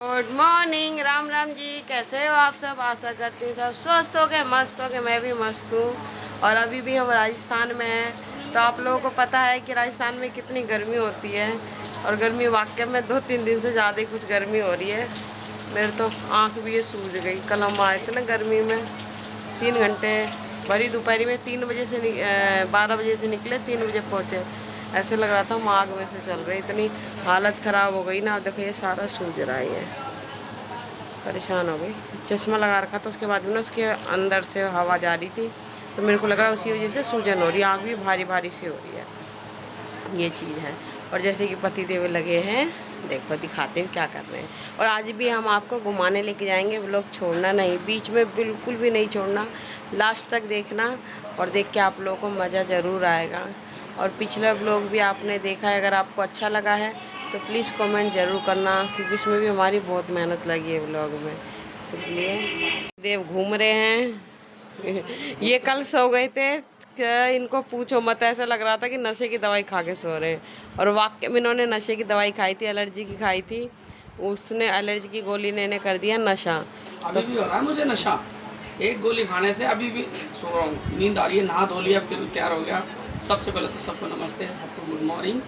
Good morning, Ram Ram ji. कैसे हो आप सब? आशा करती हूँ सब स्वस्थ हो गए, मस्त हो गए। मैं भी मस्त हूँ। और अभी भी हम राजस्थान में हैं। तो आप लोगों को पता है कि राजस्थान में कितनी गर्मी होती है। और गर्मी वाकई में 2-3 दिन से ज़्यादा ही कुछ गर्मी हो रही है। मेरे तो आँख भी ये सूज गई। कल हम आए थे ना गर्मी में, 3 घंटे भरी दोपहरी में 3 बजे से 12 बजे से निकले, 3 बजे पहुँचे। ऐसे लग रहा था हम आग में से चल रहे। इतनी हालत ख़राब हो गई ना। देखो ये सारा सूज रहा है। परेशान हो गई। चश्मा लगा रखा था, उसके बाद भी ना उसके अंदर से हवा जा रही थी, तो मेरे को लग रहा है उसी वजह से सूजन हो रही है। आँख भी भारी भारी सी हो रही है। ये चीज़ है। और जैसे कि पति देव लगे हैं, देखो दिखाते हैं क्या कर रहे हैं। और आज भी हम आपको घुमाने लेके जाएंगे। व्लॉग छोड़ना नहीं, बीच में बिल्कुल भी नहीं छोड़ना, लास्ट तक देखना। और देख के आप लोगों को मज़ा ज़रूर आएगा। और पिछला व्लॉग भी आपने देखा है, अगर आपको अच्छा लगा है तो प्लीज़ कमेंट ज़रूर करना, क्योंकि इसमें भी हमारी बहुत मेहनत लगी है व्लॉग में। इसलिए देव घूम रहे हैं। ये कल सो गए थे, क्या इनको पूछो मत। ऐसा लग रहा था कि नशे की दवाई खा के सो रहे हैं। और वाकई में इन्होंने नशे की दवाई खाई थी, एलर्जी की खाई थी। उसने एलर्जी की गोली ने इन्हें कर दिया नशा। अभी भी हो रहा है मुझे नशा। एक गोली खाने से अभी भी सो रहा हूँ, नींद आ रही है। नहा धो लिया, फिर तैयार हो गया। सबसे पहले तो सबको नमस्ते, सबको गुड मॉर्निंग।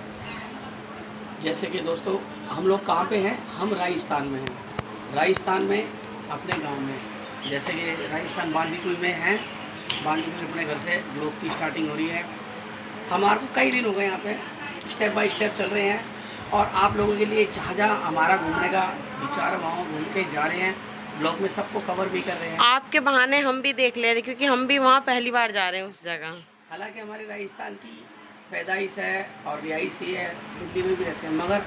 जैसे कि दोस्तों, हम लोग कहाँ पे हैं? हम राजस्थान में हैं। राजस्थान में अपने गांव में, जैसे कि राजस्थान बांदीकुई में हैं। बांदीकुई अपने घर से ब्लॉग की स्टार्टिंग हो रही है। हमारे को कई दिन हो गए यहाँ पे, स्टेप बाय स्टेप चल रहे हैं। और आप लोगों के लिए जहाँ जहाँ हमारा घूमने का विचार है, वहाँ घूम के जा रहे हैं। ब्लॉग में सबको कवर भी कर रहे हैं। आपके बहाने हम भी देख ले रहे हैं, क्योंकि हम भी वहाँ पहली बार जा रहे हैं उस जगह। हालांकि हमारे राजस्थान की पैदाइश है और रिहाइश ही है, दिल्ली में भी रहते हैं, मगर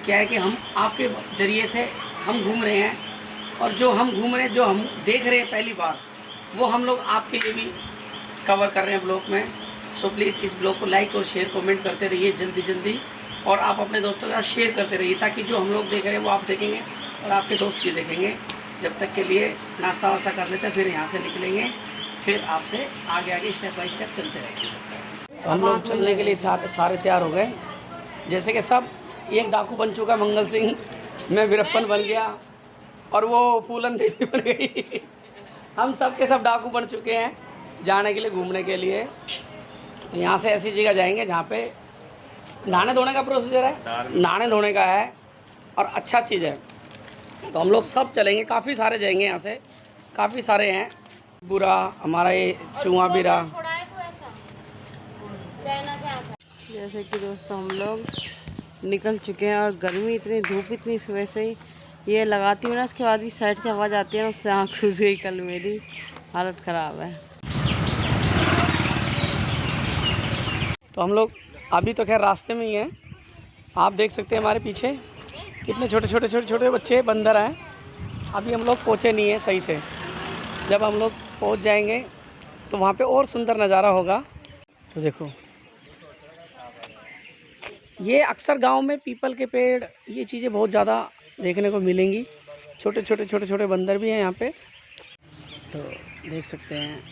क्या है कि हम आपके ज़रिए से हम घूम रहे हैं। और जो हम घूम रहे हैं, जो हम देख रहे हैं पहली बार, वो हम लोग आपके लिए भी कवर कर रहे हैं ब्लॉग में। सो प्लीज़ इस ब्लॉग को लाइक और शेयर कमेंट करते रहिए जल्दी जल्दी। और आप अपने दोस्तों के साथ शेयर करते रहिए, ताकि जो हम लोग देख रहे हैं वो आप देखेंगे और आपके दोस्त भी देखेंगे। जब तक के लिए नाश्ता वास्ता कर लेते हैं, फिर यहाँ से निकलेंगे, फिर आपसे आगे आगे स्टेप बाय स्टेप चलते रहेंगे। तो हम लोग चलने के लिए सारे तैयार हो गए। जैसे कि सब, एक डाकू बन चुका मंगल सिंह, मैं वीरप्पन बन गया, और वो फूलन देवी बन गई। हम सब के सब डाकू बन चुके हैं जाने के लिए, घूमने के लिए। तो यहाँ से ऐसी जगह जाएंगे जहाँ पे नहाने धोने का प्रोसीजर है, नहाने धोने का है और अच्छा चीज़ है। तो हम लोग सब चलेंगे, काफ़ी सारे जाएंगे यहाँ से, काफ़ी सारे हैं। बुरा हमारा ये चूहा भी रहा। जैसे कि दोस्तों हम लोग निकल चुके हैं। और गर्मी इतनी, धूप इतनी सुबह से ही। ये लगाती हूँ ना, उसके बाद भी साइड से आवाज़ आती है ना, उससे आँख सूज गई। कल मेरी हालत ख़राब है। तो हम लोग अभी तो खैर रास्ते में ही हैं। आप देख सकते हैं हमारे पीछे कितने छोटे छोटे छोटे छोटे बच्चे बंदर हैं। अभी हम लोग पहुँचे नहीं हैं सही से। जब हम लोग पहुँच जाएंगे तो वहाँ पे और सुंदर नज़ारा होगा। तो देखो, ये अक्सर गांव में पीपल के पेड़, ये चीज़ें बहुत ज़्यादा देखने को मिलेंगी। छोटे छोटे छोटे छोटे बंदर भी हैं यहाँ पे, तो देख सकते हैं।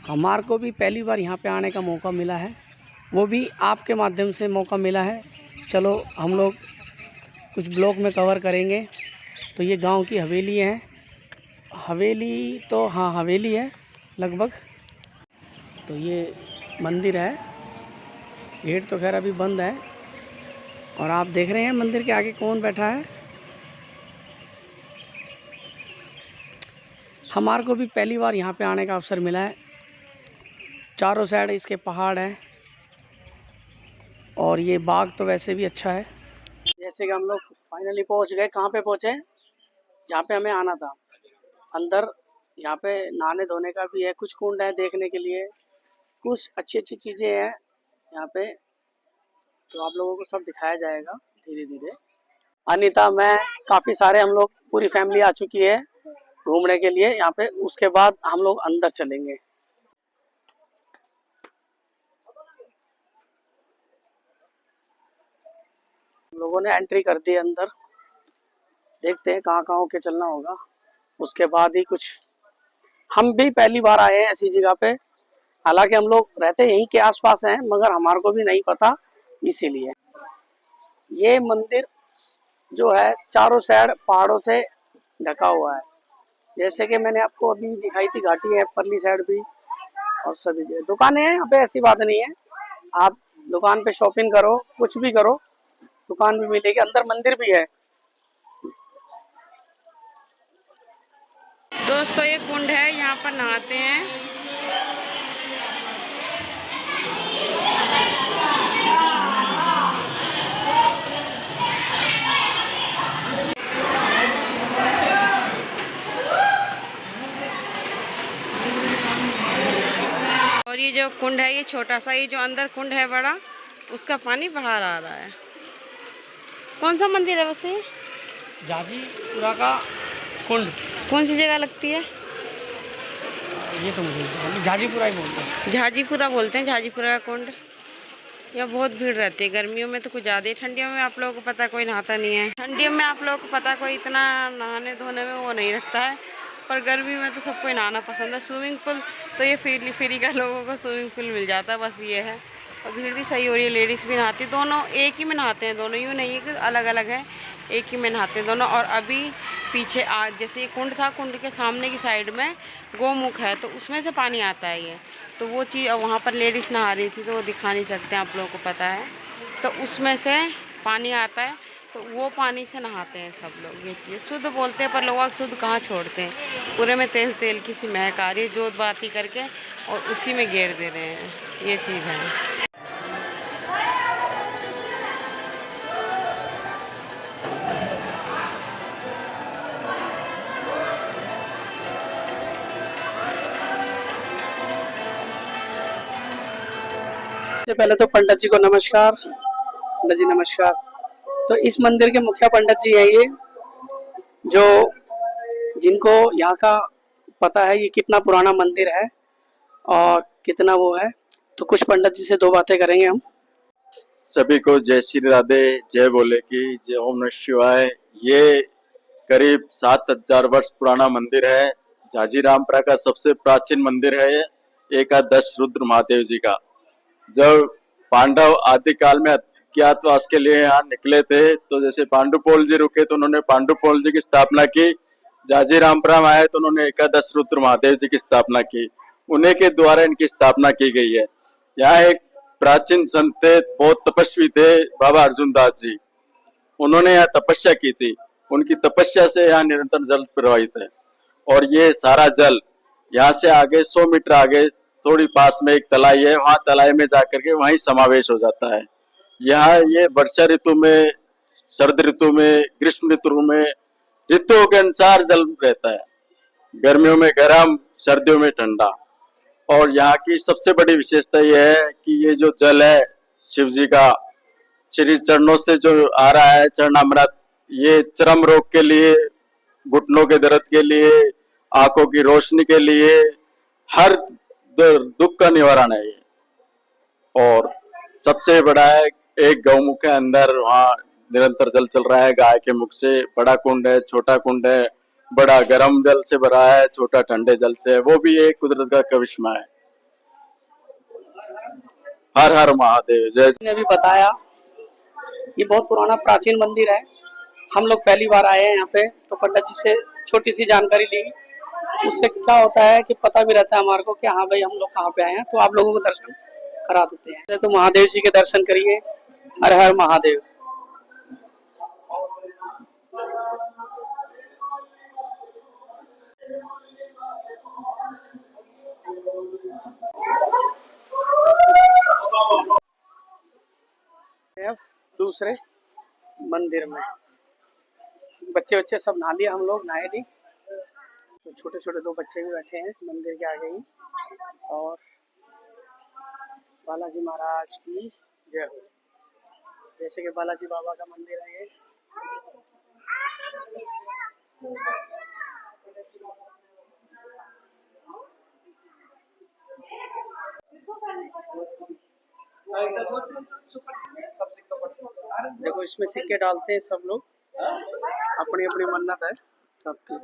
हमारे को भी पहली बार यहाँ पे आने का मौका मिला है, वो भी आपके माध्यम से मौका मिला है। चलो हम लोग कुछ ब्लॉग में कवर करेंगे। तो ये गांव की हवेली है। हवेली तो हाँ, हवेली है लगभग। तो ये मंदिर है। गेट तो खैर अभी बंद है। और आप देख रहे हैं मंदिर के आगे कौन बैठा है। हमारे को भी पहली बार यहाँ पे आने का अवसर मिला है। चारों साइड इसके पहाड़ हैं, और ये बाग तो वैसे भी अच्छा है। जैसे कि हम लोग फाइनली पहुँच गए। कहाँ पे पहुँचे? जहाँ पे हमें आना था, अंदर। यहाँ पे नहाने धोने का भी है, कुछ कुंड है देखने के लिए, कुछ अच्छी अच्छी चीज़ें हैं यहाँ पे। तो आप लोगों को सब दिखाया जाएगा धीरे धीरे। अनीता, मैं, काफ़ी सारे हम लोग, पूरी फैमिली आ चुकी है घूमने के लिए यहाँ पे। उसके बाद हम लोग अंदर चलेंगे। लोगों ने एंट्री कर दी अंदर। देखते हैं कहाँ कहाँ होके चलना होगा, उसके बाद ही कुछ। हम भी पहली बार आए हैं ऐसी जगह पे। हालांकि हम लोग रहते यहीं के आसपास हैं, मगर हमारे को भी नहीं पता, इसीलिए। ये मंदिर जो है चारों साइड पहाड़ों से ढका हुआ है। जैसे कि मैंने आपको अभी दिखाई थी घाटी है परली साइड भी, और सभी जगह दुकानें हैं यहाँ पे, ऐसी बात नहीं है। आप दुकान पे शॉपिंग करो, कुछ भी करो, दुकान भी मिलेगी, अंदर मंदिर भी है। दोस्तों ये कुंड है, यहाँ पर नहाते हैं। और ये जो कुंड है ये छोटा सा, ये जो अंदर कुंड है बड़ा, उसका पानी बाहर आ रहा है। कौन सा मंदिर है वैसे? जाजीपुरा का कुंड। कौन सी जगह लगती है? ये तो मुझे जाजीपुरा ही बोलते हैं। झाजीपुरा बोलते हैं, झाजीपुरा का कुंड। यहाँ बहुत भीड़ रहती है, गर्मियों में तो कुछ ज़्यादा ही। ठंडियों में आप लोगों को पता कोई नहाता नहीं है, ठंडियों में आप लोगों को पता कोई इतना नहाने धोने में वो नहीं रखता है, पर गर्मी में तो सबको नहाना पसंद है। स्विमिंग पूल तो ये फ्री का लोगों को स्विमिंग पूल मिल जाता है, बस ये है। और भीड़ भी सही हो रही है, लेडीज़ भी नहाती, दोनों एक ही में नहाते हैं दोनों, यूँ नहीं है कि अलग अलग है, एक ही में नहाते हैं दोनों। और अभी पीछे आज जैसे ये कुंड था, कुंड के सामने की साइड में गोमुख है, तो उसमें से पानी आता है ये, तो वो चीज़ वहाँ पर लेडीज़ नहा रही थी, तो वो दिखा नहीं सकते, आप लोगों को पता है। तो उसमें से पानी आता है, तो वो पानी से नहाते हैं सब लोग। ये चीज़ शुद्ध बोलते हैं, पर लोग शुद्ध कहाँ छोड़ते हैं, पूरे में तेल तेल की सी महक आ रही है, जोत बाती करके और उसी में घेर दे रहे हैं, ये चीज़ है। सबसे पहले तो पंडित जी को नमस्कार। पंडित जी नमस्कार। तो इस मंदिर के मुखिया पंडित जी हैं ये, जो जिनको यहाँ का पता है ये कितना पुराना मंदिर है और कितना वो है। तो कुछ पंडित जी से दो बातें करेंगे हम। सभी को जय श्री राधे, जय बोले की, जय ओम नमः शिवाय। ये करीब 7,000 वर्ष पुराना मंदिर है। झाजीरामपुरा का सबसे प्राचीन मंदिर है। एकादश रुद्र महादेव जी का। जब पांडव आदि काल में अज्ञातवास के लिए यहाँ निकले थे, तो जैसे पांडुपोल जी रुके तो उन्होंने पांडुपोल जी की स्थापना की। झाजीरामपुरा में आए तो उन्होंने एकादश रुद्र महादेव जी की स्थापना की। उन्हीं के द्वारा इनकी स्थापना की गई है। यहाँ एक प्राचीन संत थे, बहुत तपस्वी थे, बाबा अर्जुन दास जी। उन्होंने यहाँ तपस्या की थी। उनकी तपस्या से यहाँ निरंतर जल प्रवाहित है। और ये सारा जल यहाँ से आगे 100 मीटर आगे थोड़ी पास में एक तलाई है, वहां तलाई में जाकर के वहीं समावेश हो जाता है। यहाँ ये वर्षा ऋतु में, शरद ऋतु में, ग्रीष्म ऋतु में, ऋतुओं के अनुसार जल रहता है। गर्मियों में गर्म, सर्दियों में ठंडा। और यहाँ की सबसे बड़ी विशेषता यह है कि ये जो जल है शिव जी का श्री चरणों से जो आ रहा है चरणामृत, ये चर्म रोग के लिए, घुटनों के दर्द के लिए, आंखों की रोशनी के लिए, हर दुख का निवारण है ये। और सबसे बड़ा है, एक गौमुख के अंदर वहाँ निरंतर जल चल रहा है गाय के मुख से। बड़ा कुंड है, छोटा कुंड है, बड़ा गर्म जल से भरा है, छोटा ठंडे जल से है। वो भी एक कुदरत का करिश्मा है। हर हर महादेव। जैसे ने भी बताया ये बहुत पुराना प्राचीन मंदिर है। हम लोग पहली बार आए हैं यहाँ पे, तो पंडित जी से छोटी सी जानकारी ली। उससे क्या होता है कि पता भी रहता है हमारे को कि हाँ भाई हम लोग कहाँ पे आए हैं, तो आप लोगों को दर्शन करा देते हैं। तो महादेव जी के दर्शन करिए। हर हर महादेव। दूसरे मंदिर में बच्चे बच्चे सब नहा लिए, हम लोग नहाए नहीं। तो छोटे छोटे दो बच्चे भी बैठे हैं मंदिर के आगे ही। और बालाजी महाराज की जय हो। जैसे कि बालाजी बाबा का मंदिर है ये। देखो इसमें सिक्के डालते हैं सब लोग, अपनी अपनी मन्नत है सबकी।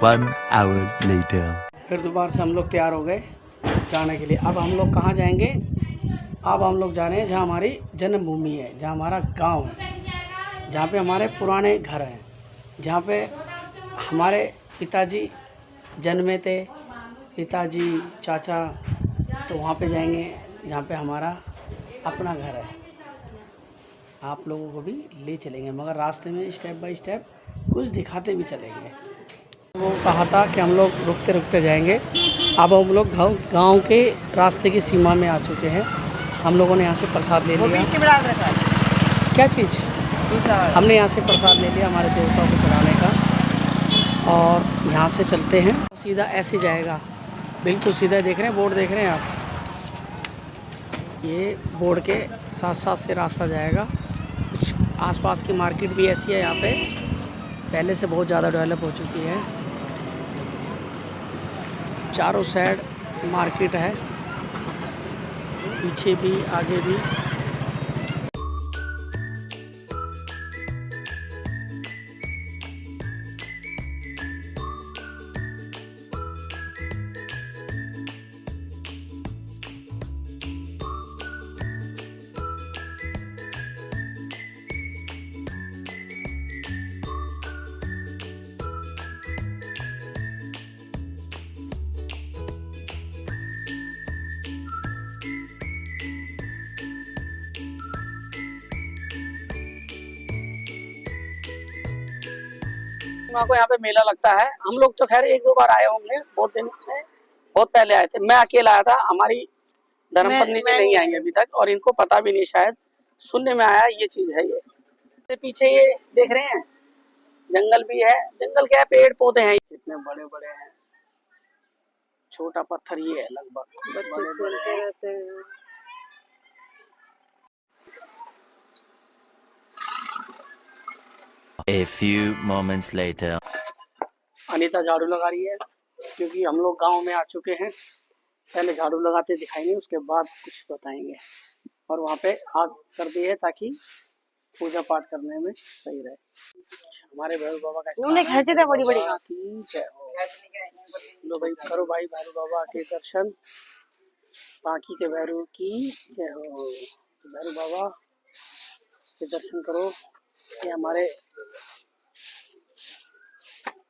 1 hour later. फिर दोबारा से हम लोग तैयार हो गए जाने के लिए। अब हम लोग कहाँ जाएंगे? अब हम लोग जा रहे हैं जहाँ हमारी जन्मभूमि है, जहाँ हमारा गांव है, जहाँ पे हमारे पुराने घर हैं, जहाँ पे हमारे पिताजी जन्मे थे, पिताजी चाचा, तो वहाँ पे जाएंगे जहाँ पे हमारा अपना घर है। आप लोगों को भी ले चलेंगे, मगर रास्ते में स्टेप बाय स्टेप कुछ दिखाते भी चलेंगे। वो कहा था कि हम लोग रुकते रुकते जाएंगे। अब हम लोग गांव के रास्ते की सीमा में आ चुके हैं। हम लोगों ने यहाँ से प्रसाद ले लिया। क्या चीज़? हमने यहाँ से प्रसाद ले लिया हमारे देवताओं को चढ़ाने का, और यहाँ से चलते हैं सीधा। ऐसे जाएगा, बिल्कुल सीधा। देख रहे हैं बोर्ड, देख रहे हैं आप? ये बोर्ड के साथ साथ से रास्ता जाएगा। कुछ आसपास की मार्केट भी ऐसी है यहाँ पे, पहले से बहुत ज़्यादा डेवलप हो चुकी है। चारों साइड मार्केट है, पीछे भी आगे भी। को यहाँ पे मेला लगता है। हम लोग तो खैर 1-2 बार आए होंगे, बहुत दिन में, बहुत पहले आए थे। मैं अकेला आया था, हमारी धर्मपत्नी जी नहीं आई अभी तक, और इनको पता भी नहीं, शायद सुनने में आया ये चीज है। ये पीछे ये देख रहे हैं, जंगल भी है। जंगल क्या है, पेड़ पौधे हैं, कितने बड़े बड़े हैं। छोटा पत्थर ये है लगभग, बड़े बड़े रहते हैं। A few moments later. Anita झाड़ू लगा रही है, क्योंकि हम लोग गांव में आ चुके हैं। पहले झाड़ू लगाते दिखाएंगे, उसके बाद कुछ बताएंगे। और वहाँ पे आग कर दी है ताकि पूजा पाठ करने में सही रहे। हमारे भैरव बाबा का स्थान है, बड़ी बड़ी लो भाई, करो भाई भैरव बाबा के दर्शन। बाकी के भैरव की जय हो। भैरव बाबा के दर्शन करो। ये हमारे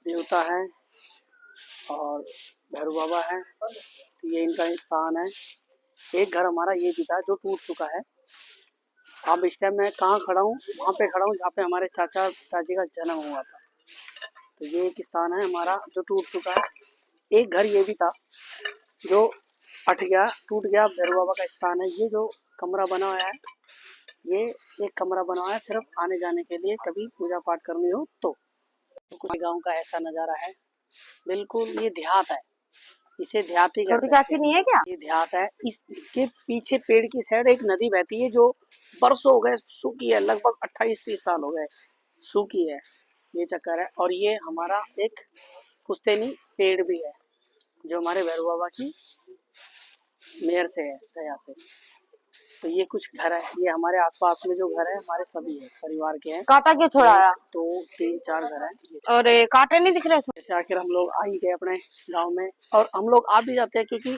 देवता है और भैरव बाबा है, तो ये इनका स्थान है। एक घर हमारा ये भी था जो टूट चुका है। अब इस टाइम मैं कहाँ खड़ा हूँ? वहाँ पे खड़ा हूँ जहाँ पे हमारे चाचा पिताजी का जन्म हुआ था। तो ये एक स्थान है हमारा जो टूट चुका है। एक घर ये भी था जो फट गया, टूट गया, भैरव बाबा का स्थान है। ये जो कमरा बना हुआ है, ये एक कमरा बना हुआ है सिर्फ आने जाने के लिए, कभी पूजा पाठ करनी हो तो। कुछ गांव का ऐसा नजारा है, बिल्कुल ये देहात है, इसे देहात ही कहते हैं। नहीं है क्या? ये देहात है। इसके पीछे पेड़ की साइड एक नदी बहती है जो बरसों हो गए सूखी है, लगभग 28-30 साल हो गए सूखी है। ये चक्कर है। और ये हमारा एक पुश्तैनी पेड़ भी है जो हमारे भैरव बाबा की मेहर से है, दया से। तो ये कुछ घर है, ये हमारे आसपास में जो घर है हमारे सभी है, परिवार के हैं। काटा क्यों छोड़ा आया? 2-3-4 घर है। और कांटे नहीं दिख रहे? जैसे आखिर हम लोग आ ही गए अपने गांव में, और हम लोग आ भी जाते हैं क्योंकि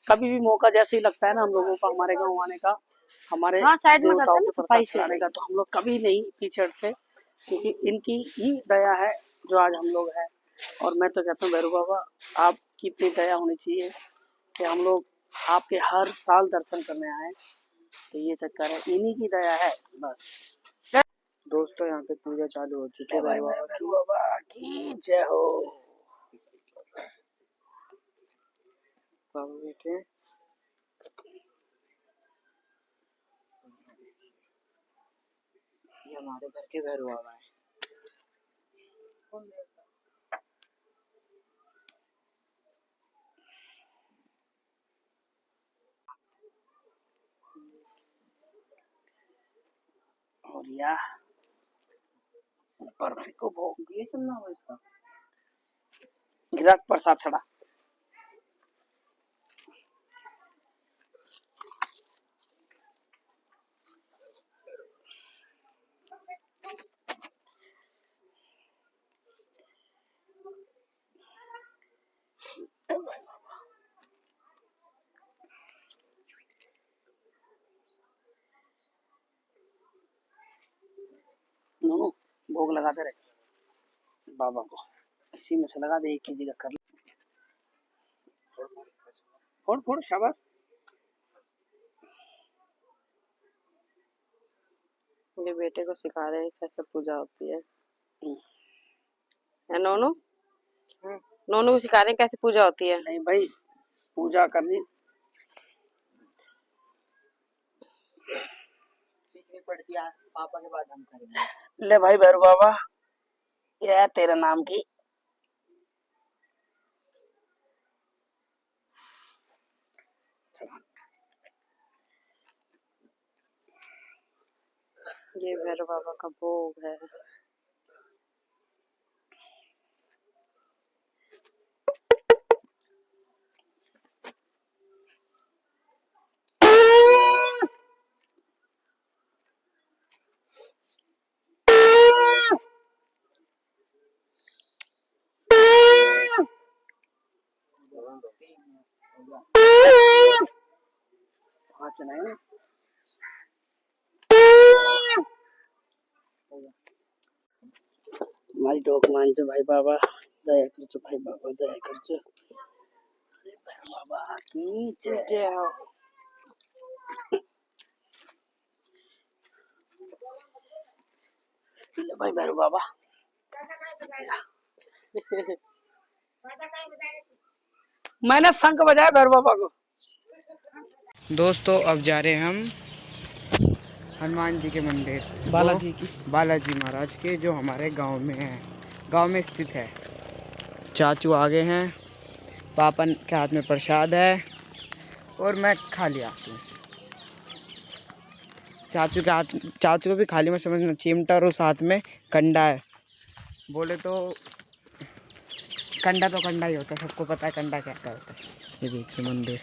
कभी भी मौका जैसे ही लगता है ना हम लोगों का हमारे गाँव आने का, हमारे देवताओं को प्रसाद चढ़ाने का, तो हम लोग कभी नहीं पीछे हटते, क्योंकि इनकी ही दया है जो आज हम लोग है। और मैं तो कहता हूँ भैरव बाबा आपकी इतनी दया होनी चाहिए कि हम लोग आपके हर साल दर्शन करने आए। तो ये चक्कर है, इन्हीं की दया है बस। दोस्तों यहाँ पे पूजा चालू हो चुकी है। भैरव बाबा की जय हो। बाबा बैठे हैं। ये हमारे घर के भैरव बाबा है। और यह बर्फी को भोग दिए चलना हो इसका गिराक प्रसाद चढ़ा। लगाते रहे बाबा को, इसी में से लगा दे, एक की जगह कर ले। फोड़ फोड़, शाबाश। ये बेटे को सिखा रहे हैं कैसे पूजा होती है नोनू? नोनू को सिखा रहे हैं कैसे पूजा होती है। नहीं भाई, पूजा करनी सीखनी पड़ती है, पापा के बाद हम करेंगे। ले भाई भैरू बाबा, ये है तेरे नाम की। ये भैरव बाबा का भोग है। हमारी डोक मान जो भाई बाबा, दया कर जो भाई बाबा, दया कर जो। अरे भाई बाबा की जय हो। ले भाई भैरू बाबा। मैंने शंख बजाया भैरू बाबा को। दोस्तों अब जा रहे हैं हम हनुमान जी के मंदिर, बालाजी महाराज के, जो हमारे गांव में है, गांव में स्थित है। चाचू आगे हैं, पापा के हाथ में प्रसाद है और मैं खाली आती हूँ। चाचू को भी खाली में समझना, चिमटा और उस हाथ में कंडा है। बोले तो कंडा ही होता है, सबको पता है कंडा कैसा होता है। ये देखिए मंदिर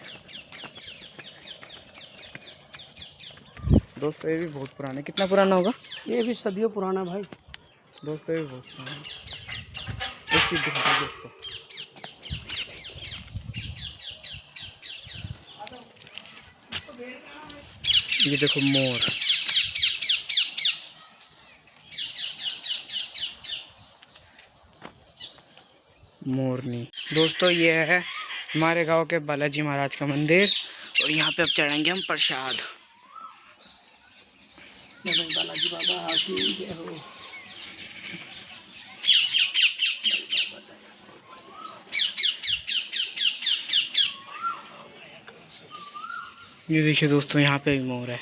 दोस्तों, ये भी बहुत पुराना है। कितना पुराना होगा? ये भी सदियों पुराना भाई। दोस्तों ये भी बहुत पुराना है। एक चीज़ दिखाता हूँ दोस्तों, ये देखो मोर। मोरनी। दोस्तों ये है हमारे गांव के बालाजी महाराज का मंदिर और यहाँ पे अब चढ़ाएंगे हम प्रसाद। बालाजी बाबा की जय हो। ये देखिए दोस्तों, यहाँ पे भी मोर है।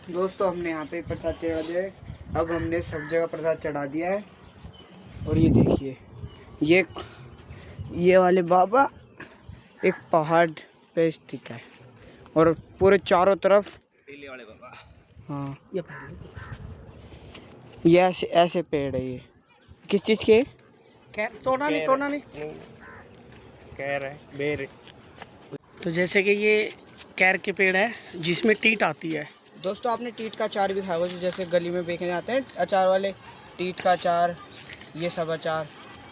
दोस्तों हमने यहाँ पे प्रसाद चढ़ा दिया है। अब हमने सब जगह प्रसाद चढ़ा दिया है और ये देखिए, ये वाले बाबा एक पहाड़ पे स्थित है और पूरे चारों तरफ वाले बाबा। हाँ, ये ऐसे पेड़ है। ये किस चीज़ के? तोड़ना नहीं कह रहे बेर। तो जैसे कि ये कैर के पेड़ है जिसमें टीट आती है। दोस्तों आपने टीट का अचार भी खाया होगा, जैसे गली में बेचने जाते हैं अचार वाले, टीट का अचार, ये सब अचार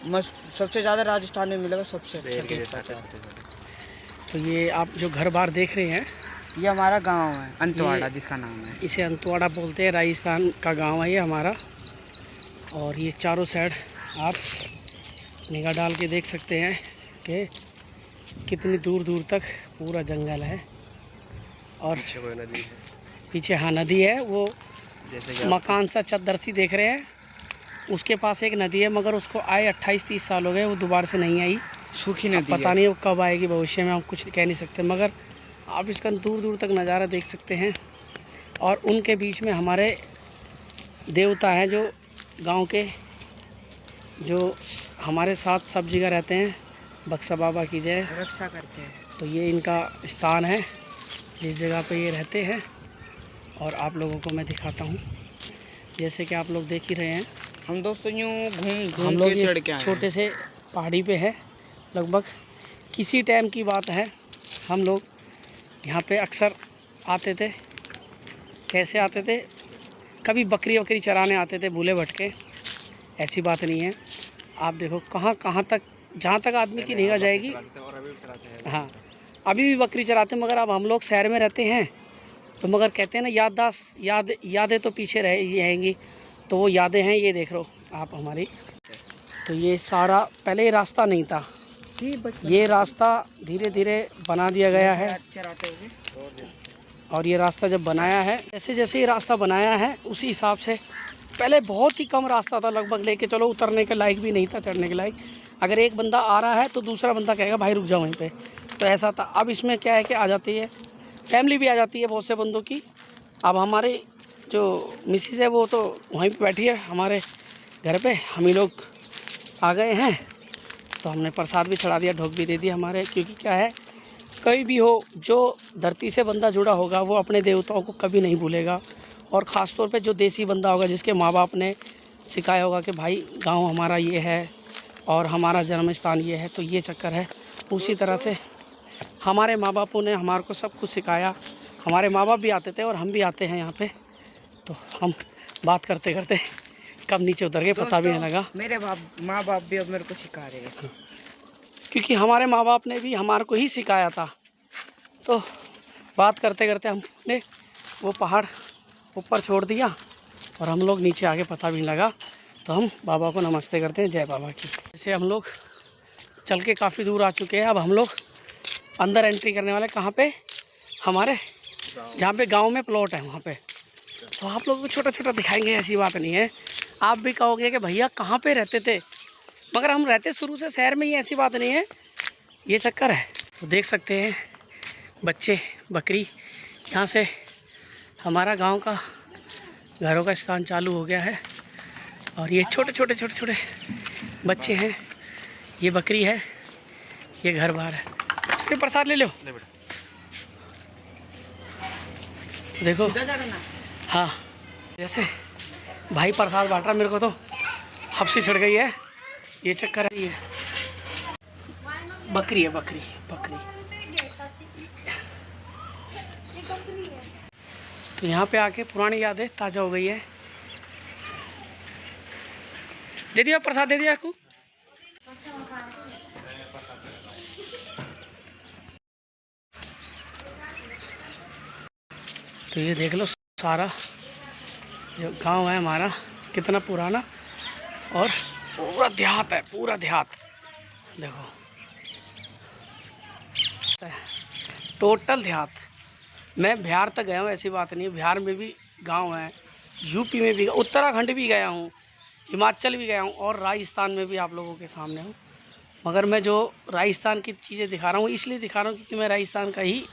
मस्त सबसे ज़्यादा राजस्थान में मिलेगा, सबसे अच्छा टीट का अचार। तो ये आप जो घर बार देख रहे हैं, ये हमारा गांव है अंतवाड़ा, जिसका नाम है, इसे अंतवाड़ा बोलते हैं। राजस्थान का गांव है ये हमारा। और ये चारों साइड आप निगाह डाल के देख सकते हैं कि कितनी दूर दूर तक पूरा जंगल है। और पीछे हाँ नदी है, वो जैसे मकान सा चद्दर सी देख रहे हैं, उसके पास एक नदी है, मगर उसको आए 28-30 साल हो गए, वो दोबारा से नहीं आई, सूखी नदी। पता नहीं वो कब आएगी भविष्य में, हम कुछ कह नहीं सकते। मगर आप इसका दूर दूर तक नज़ारा देख सकते हैं। और उनके बीच में हमारे देवता हैं, जो गांव के, जो हमारे साथ सब जगह रहते हैं, बक्सा बाबा की जय, रक्षा करते हैं। तो ये इनका स्थान है जिस जगह पे ये रहते हैं। और आप लोगों को मैं दिखाता हूँ, जैसे कि आप लोग देख ही रहे हैं हम दोस्तों यूँ घूम हम लोग के चढ़ के ये आए छोटे से पहाड़ी पे है। लगभग किसी टाइम की बात है, हम लोग यहाँ पे अक्सर आते थे। कैसे आते थे, कभी बकरी वकरी चराने आते थे भूले भटके, ऐसी बात नहीं है। आप देखो कहाँ कहाँ तक, जहाँ तक आदमी की निगाह जाएगी। हाँ, अभी भी बकरी चराते, मगर अब हम लोग शहर में रहते हैं तो मगर कहते हैं ना यादें तो पीछे रहेंगी, तो वो यादें हैं। ये देख लो आप हमारी। तो ये सारा पहले ये रास्ता नहीं था, ये रास्ता धीरे धीरे बना दिया गया है। और ये रास्ता जब बनाया है, जैसे जैसे ये रास्ता बनाया है उसी हिसाब से, पहले बहुत ही कम रास्ता था, लगभग लेके चलो उतरने के लायक भी नहीं था, चढ़ने के लायक। अगर एक बंदा आ रहा है तो दूसरा बंदा कहेगा भाई रुक जाओ वहीं पे, तो ऐसा था। अब इसमें क्या है कि आ जाती है फैमिली भी आ जाती है बहुत से बंदों की। अब हमारे जो मिसिस है वो तो वहीं पे बैठी है हमारे घर पे, हम ही लोग आ गए हैं तो हमने प्रसाद भी चढ़ा दिया, ढोक भी दे दिया हमारे। क्योंकि क्या है, कोई भी हो, जो धरती से बंदा जुड़ा होगा वो अपने देवताओं को कभी नहीं भूलेगा। और ख़ास तौर पे जो देसी बंदा होगा, जिसके माँ बाप ने सिखाया होगा कि भाई गांव हमारा ये है और हमारा जन्म स्थान ये है, तो ये चक्कर है। उसी तरह से हमारे माँ बापों ने हमारे को सब कुछ सिखाया। हमारे माँ बाप भी आते थे और हम भी आते हैं यहाँ पे, तो हम बात करते करते कब नीचे उतर गए पता भी नहीं लगा। मेरे माँ बाप भी अब मेरे को सिखा रहे हैं, क्योंकि हमारे माँ बाप ने भी हमारे को ही सिखाया था। तो बात करते करते हमने वो पहाड़ ऊपर छोड़ दिया और हम लोग नीचे आके पता भी नहीं लगा। तो हम बाबा को नमस्ते करते हैं, जय बाबा की। जैसे हम लोग चल के काफ़ी दूर आ चुके हैं, अब हम लोग अंदर एंट्री करने वाले। कहाँ पे? हमारे जहाँ पे गांव में प्लॉट है वहाँ पे। तो आप लोगों को छोटा छोटा दिखाएंगे, ऐसी बात नहीं है। आप भी कहोगे कि भैया कहाँ पे रहते थे, मगर हम रहते शुरू से शहर में ही, ऐसी बात नहीं है, ये चक्कर है। तो देख सकते हैं बच्चे, बकरी, यहाँ से हमारा गांव का घरों का स्थान चालू हो गया है। और ये छोटे छोटे बच्चे हैं, ये बकरी है, ये घर बार है। ये प्रसाद ले लो, देखो। हाँ, जैसे भाई प्रसाद बांट रहा, मेरे को तो हफ्सी चढ़ गई है, ये चक्कर है। ये बकरी है, बकरी। तो यहाँ पे आके पुरानी यादें ताज़ा हो गई है। दे दिया प्रसाद, दे दिया आपको। तो ये देख लो सारा जो गांव है हमारा, कितना पुराना और पूरा देहात है, पूरा देहात देखो, टोटल देहात। मैं बिहार तक गया हूँ, ऐसी बात नहीं है, बिहार में भी गांव है, यूपी में भी, उत्तराखंड भी गया हूँ, हिमाचल भी गया हूँ और राजस्थान में भी आप लोगों के सामने हूँ। मगर मैं जो राजस्थान की चीज़ें दिखा रहा हूँ इसलिए दिखा रहा हूँ क्योंकि मैं राजस्थान का ही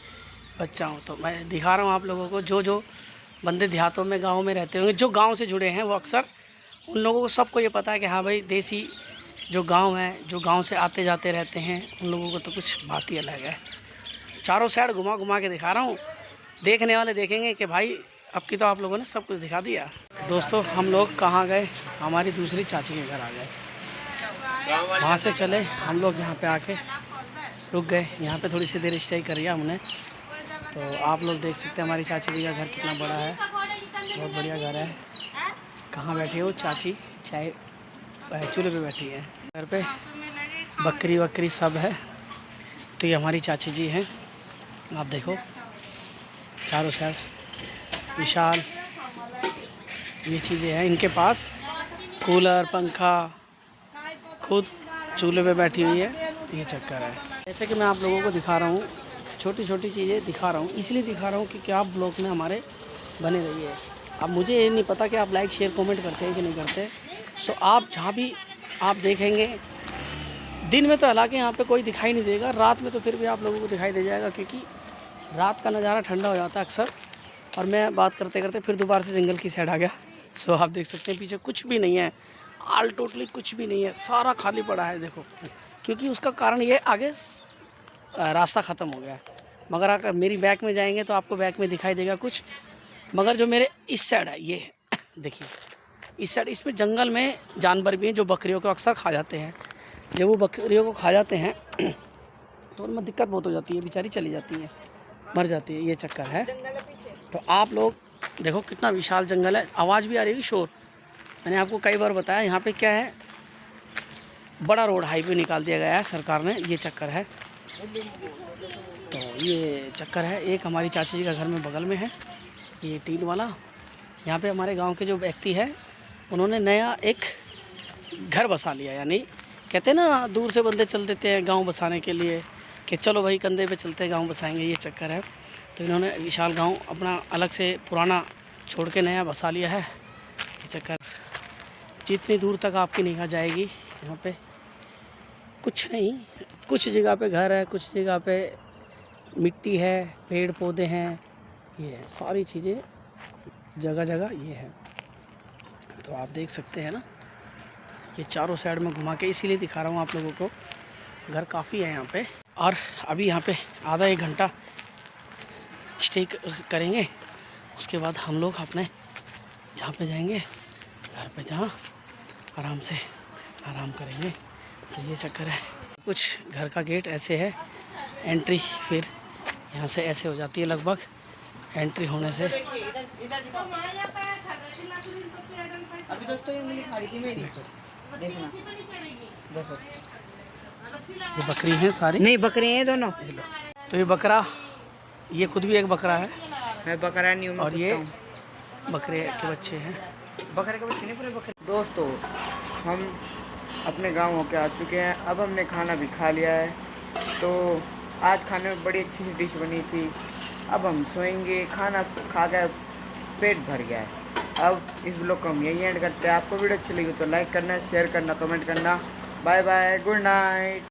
बच्चा हूँ। तो मैं दिखा रहा हूँ आप लोगों को, जो बंदे देहातों में, गाँव में रहते होंगे, जो गाँव से जुड़े हैं, वो अक्सर उन लोगों को सबको ये पता है कि हाँ भाई देसी जो गाँव है, जो गाँव से आते जाते रहते हैं, उन लोगों को तो कुछ बात ही अलग है। चारों साइड घुमा घुमा के दिखा रहा हूँ, देखने वाले देखेंगे कि भाई अब की तो आप लोगों ने सब कुछ दिखा दिया। दोस्तों हम लोग कहाँ गए, हमारी दूसरी चाची के घर आ गए, वहाँ से चले हम लोग यहाँ पे आके रुक गए। यहाँ पे थोड़ी सी देर स्टे करिए हमने। तो आप लोग देख सकते हैं हमारी चाची जी का घर कितना बड़ा है, बहुत बढ़िया घर है। कहाँ बैठी हो चाची, चाय चूल्हे पे बैठी है, घर पे बकरी वकरी सब है। तो ये हमारी चाची जी हैं, आप देखो चारों साइड विशाल ये चीज़ें हैं इनके पास, कूलर, पंखा, खुद चूल्हे पे बैठी हुई है, ये चक्कर है। जैसे कि मैं आप लोगों को दिखा रहा हूँ, छोटी छोटी चीज़ें दिखा रहा हूँ, इसलिए दिखा रहा हूँ क्योंकि आप ब्लॉग में हमारे बने रहिए। अब मुझे ये नहीं पता कि आप लाइक शेयर कमेंट करते हैं कि नहीं करते। सो आप जहाँ भी आप देखेंगे, दिन में तो हालांकि यहाँ पे कोई दिखाई नहीं देगा, रात में तो फिर भी आप लोगों को दिखाई दे जाएगा क्योंकि रात का नज़ारा ठंडा हो जाता है अक्सर। और मैं बात करते करते फिर दोबारा से जंगल की साइड आ गया। सो आप देख सकते हैं पीछे कुछ भी नहीं है, आल टोटली कुछ भी नहीं है, सारा खाली पड़ा है देखो। क्योंकि उसका कारण ये आगे रास्ता ख़त्म हो गया है। मगर अगर मेरी बैक में जाएंगे तो आपको बैक में दिखाई देगा कुछ, मगर जो मेरे इस साइड है ये देखिए, इस साइड इसमें जंगल में जानवर भी हैं जो बकरियों को अक्सर खा जाते हैं। जब वो बकरियों को खा जाते हैं तो उनमें दिक्कत बहुत हो जाती है, बेचारी चली जाती है, मर जाती है, ये चक्कर है। तो आप लोग देखो कितना विशाल जंगल है। आवाज़ भी आ रही है शोर। मैंने आपको कई बार बताया यहाँ पे क्या है, बड़ा रोड हाईवे निकाल दिया गया है सरकार ने, ये चक्कर है। तो ये चक्कर है। एक हमारी चाची जी का घर में बगल में है ये टीन वाला। यहाँ पे हमारे गांव के जो व्यक्ति है उन्होंने नया एक घर बसा लिया, यानी कहते हैं ना दूर से बंदे चल देते हैं गांव बसाने के लिए कि चलो भाई कंधे पे चलते हैं गांव बसाएंगे, ये चक्कर है। तो इन्होंने विशाल गांव अपना अलग से पुराना छोड़ के नया बसा लिया है, ये चक्कर। जितनी दूर तक आपकी निगाह जाएगी यहाँ पे कुछ नहीं, कुछ जगह पे घर है, कुछ जगह पे मिट्टी है, पेड़ पौधे हैं, ये सारी चीज़ें जगह जगह ये है। तो आप देख सकते हैं ना, ये चारों साइड में घुमा के इसीलिए दिखा रहा हूँ आप लोगों को। घर काफ़ी है यहाँ पे। और अभी यहाँ पे आधा एक घंटा स्टे करेंगे, उसके बाद हम लोग अपने जहाँ पे जाएंगे घर पे, जहाँ आराम से आराम करेंगे। तो ये चक्कर है। कुछ घर का गेट ऐसे है, एंट्री फिर यहाँ से ऐसे हो जाती है लगभग। एंट्री होने से अभी दोस्तों ये मिली खाड़ी थी मेरी, देखना देखो, ये बकरी हैं सारी, नहीं बकरे हैं दोनों। तो ये बकरा, ये खुद भी एक बकरा है मैं बकरा नहीं हूँ, और ये बकरे के बच्चे हैं। बकरे के बच्चे नहीं, पूरे बकरे। दोस्तों हम अपने गांव होके आ चुके हैं, अब हमने खाना भी खा लिया है। तो आज खाने में बड़ी अच्छी सी डिश बनी थी। अब हम सोएंगे, खाना खा कर पेट भर गया है। अब इस ब्लॉग को हम यहीं एंड करते हैं। आपको वीडियो अच्छी लगी तो लाइक करना, शेयर करना, कमेंट करना। Bye bye, good night.